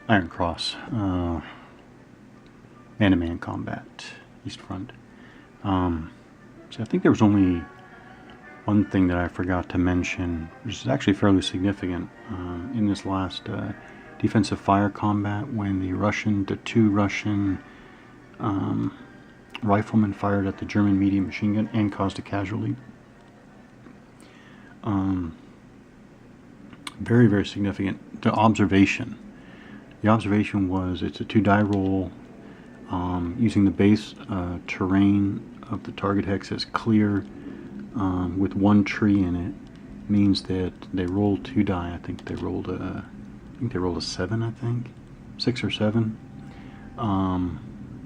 Iron Cross, man-to-man combat, East Front. So I think there was only one thing that I forgot to mention, which is actually fairly significant in this last defensive fire combat, when the two Russian riflemen fired at the German medium machine gun and caused a casualty. Very, very significant. The observation was, it's a 2-die roll using the base terrain of the target hex as clear with one tree in it, means that they rolled 2 die. I think they rolled a 7, I think 6 or 7.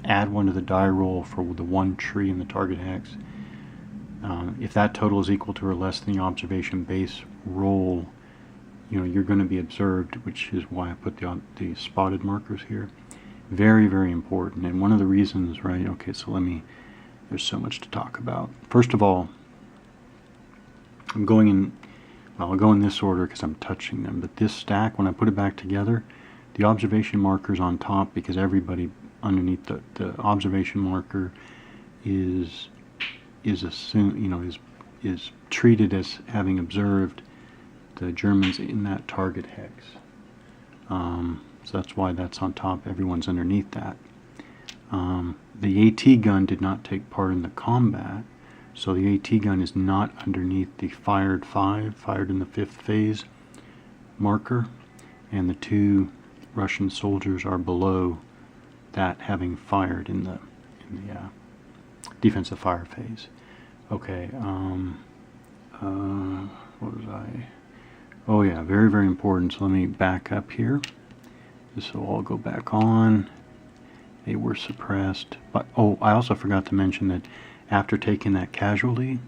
Add 1 to the die roll for the one tree in the target hex. If that total is equal to or less than the observation base roll, you're going to be observed, which is why I put the spotted markers here. Very, very important. And one of the reasons, right? Okay, so there's so much to talk about. First of all, I'm going in, well, I'll go in this order because I'm touching them, but this stack, when I put it back together, the observation marker's on top because everybody underneath the observation marker is assumed, is treated as having observed the Germans in that target hex. So that's why that's on top. Everyone's underneath that. The AT gun did not take part in the combat, so the AT gun is not underneath the fired in the 5th phase marker, and the 2 Russian soldiers are below that, having fired in the defensive fire phase. Okay. What was I? Oh yeah, very, very important. So let me back up here. This will all go back on. They were suppressed. But I also forgot to mention that after taking that casualty,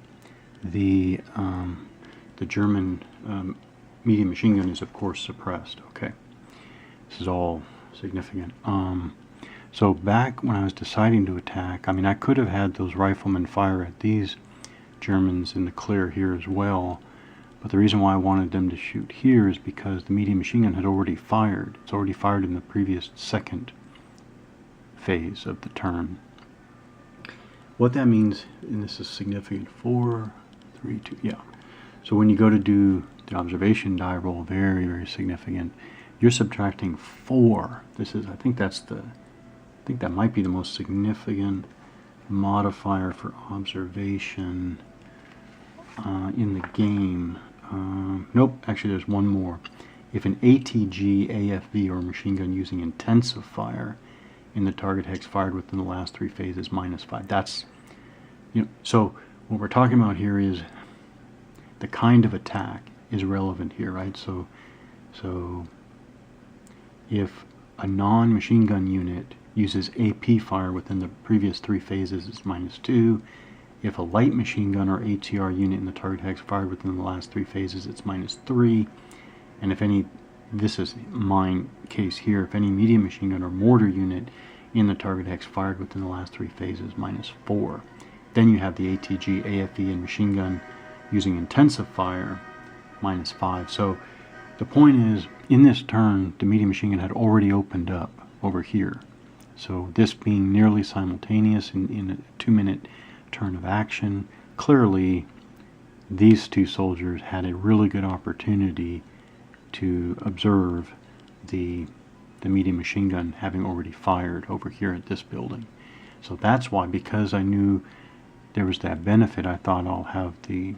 the German medium machine gun is of course suppressed. Okay, this is all significant. So back when I was deciding to attack, I could have had those riflemen fire at these Germans in the clear here as well, but the reason why I wanted them to shoot here is because the medium machine gun had already fired. It's already fired in the previous 2nd phase of the turn. What that means, and this is significant, 4, 3, 2, yeah. So when you go to do the observation die roll, very, very significant, you're subtracting 4. I think that might be the most significant modifier for observation in the game. Nope, actually there's one more. If an ATG, AFV, or machine gun using intensive fire in the target hex fired within the last 3 phases, -5. That's, so what we're talking about here is the kind of attack is relevant here, right? So if a non-machine gun unit uses AP fire within the previous 3 phases, it's -2. If a light machine gun or ATR unit in the target hex fired within the last 3 phases, it's -3. And if any, this is my case here, if any medium machine gun or mortar unit in the target hex fired within the last 3 phases, -4. Then you have the ATG, AFE, and machine gun using intensive fire, -5. So the point is, in this turn, the medium machine gun had already opened up over here. So this being nearly simultaneous in a 2-minute turn of action, clearly these 2 soldiers had a really good opportunity to observe the medium machine gun having already fired over here at this building. So that's why, because I knew there was that benefit, I thought I'll have the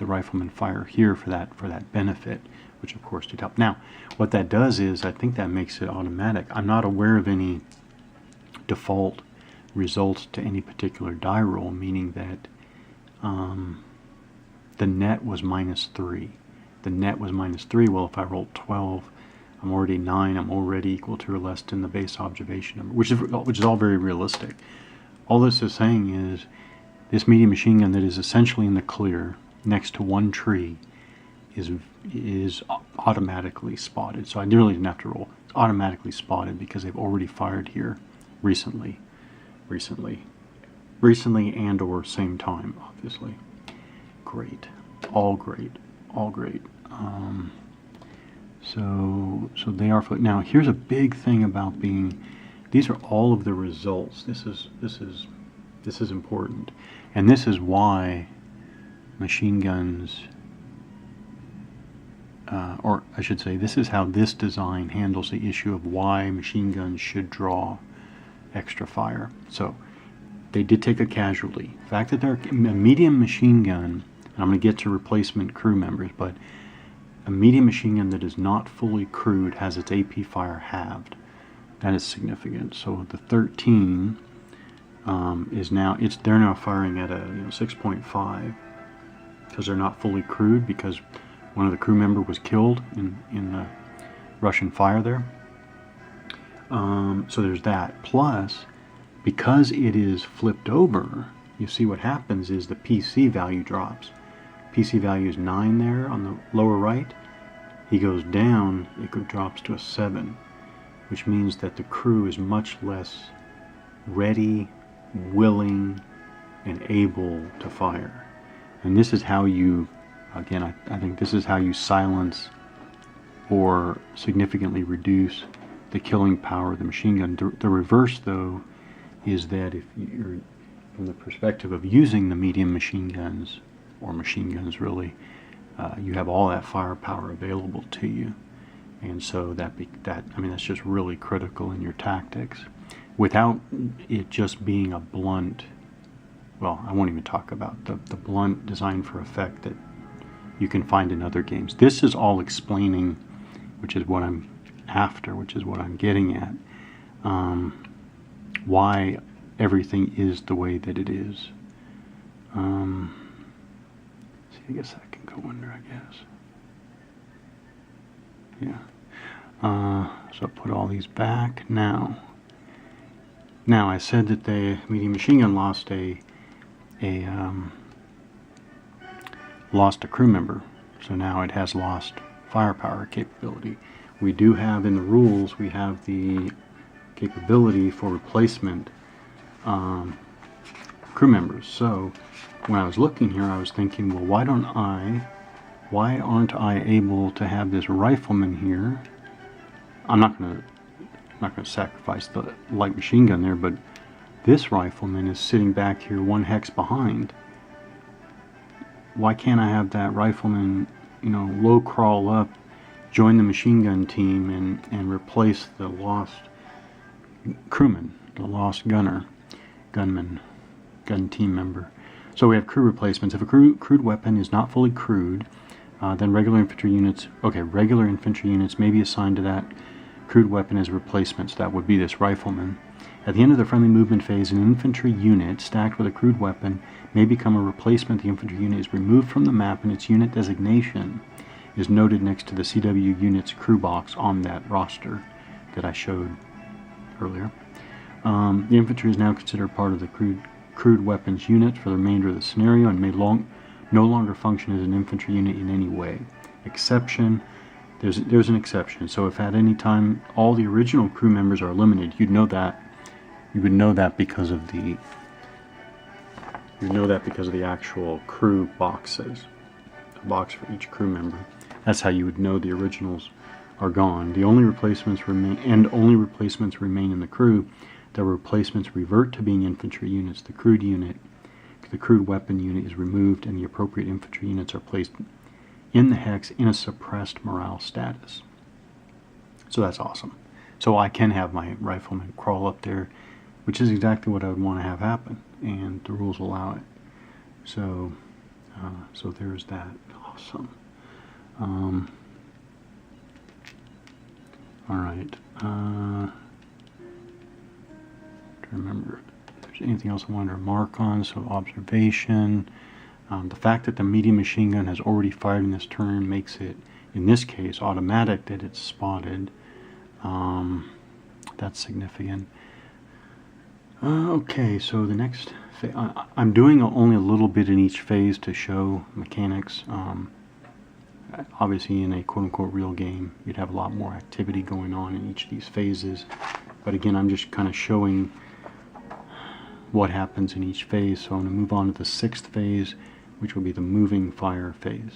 rifleman fire here for that benefit, which of course did help. Now, what that does is, I think that makes it automatic. I'm not aware of any default results to any particular die roll, meaning that the net was -3. The net was -3. Well, if I rolled 12, I'm already 9. I'm already equal to or less than the base observation number, which is all very realistic. All this is saying is this medium machine gun that is essentially in the clear next to one tree is automatically spotted. So I really didn't have to roll. It's automatically spotted because they've already fired here recently and or same time, obviously. Great. All great. So they are. Now here's a big thing about being. These are all of the results. This is important, and this is why machine guns, or I should say, this is how this design handles the issue of why machine guns should draw extra fire. So they did take a casualty. The fact that they're a medium machine gun, and I'm going to get to replacement crew members, but a medium machine gun that is not fully crewed has its AP fire halved. That is significant. So the 13 is now, they're now firing at a 6.5 because they're not fully crewed, because one of the crew member was killed in the Russian fire there. So there's that. Plus, because it is flipped over, you see what happens is the PC value drops. PC value is 9 there on the lower right. He goes down, it drops to a 7, which means that the crew is much less ready, willing, and able to fire. And this is how you, again, I think this is how you silence or significantly reduce the killing power of the machine gun. The reverse, though, is that if you're from the perspective of using the medium machine guns, or machine guns really, you have all that firepower available to you, and so that's just really critical in your tactics, without it just being a blunt. Well, I won't even talk about the blunt design for effect that you can find in other games. This is all explaining, which is what I'm after, which is what I'm getting at, why everything is the way that it is. I guess that can go under, I guess. Yeah. So put all these back. Now I said that the medium machine gun lost a crew member. So now it has lost firepower capability. We do have in the rules, we have the capability for replacement crew members. So when I was looking here, I was thinking, well, why aren't I able to have this rifleman here? I'm not going to sacrifice the light machine gun there, but this rifleman is sitting back here 1 hex behind. Why can't I have that rifleman, low crawl up, join the machine gun team, and replace the lost crewman, the lost gunman, gun team member? So we have crew replacements. If a crewed weapon is not fully crewed, then regular infantry units may be assigned to that crewed weapon as replacements. That would be this rifleman. At the end of the friendly movement phase, an infantry unit stacked with a crewed weapon may become a replacement. The infantry unit is removed from the map, and its unit designation is noted next to the CW unit's crew box on that roster that I showed earlier. The infantry is now considered part of the crewed weapons unit for the remainder of the scenario, and may no longer function as an infantry unit in any way. Exception, there's an exception. So if at any time all the original crew members are eliminated, you would know that because of the actual crew boxes, a box for each crew member. That's how you would know the originals are gone. The only replacements remain in the crew. The replacements revert to being infantry units. The crewed weapon unit is removed, and the appropriate infantry units are placed in the hex in a suppressed morale status. So that's awesome. So I can have my rifleman crawl up there, which is exactly what I would want to have happen, and the rules allow it. So there's that. Awesome. All right. Remember if there's anything else I wanted to remark on. So observation, the fact that the medium machine gun has already fired in this turn makes it, in this case, automatic that it's spotted. That's significant. Okay, so the next phase, I'm doing only a little bit in each phase to show mechanics. Obviously in a quote-unquote real game, you'd have a lot more activity going on in each of these phases. But again, I'm just kind of showing what happens in each phase. So I'm going to move on to the 6th phase, which will be the moving fire phase.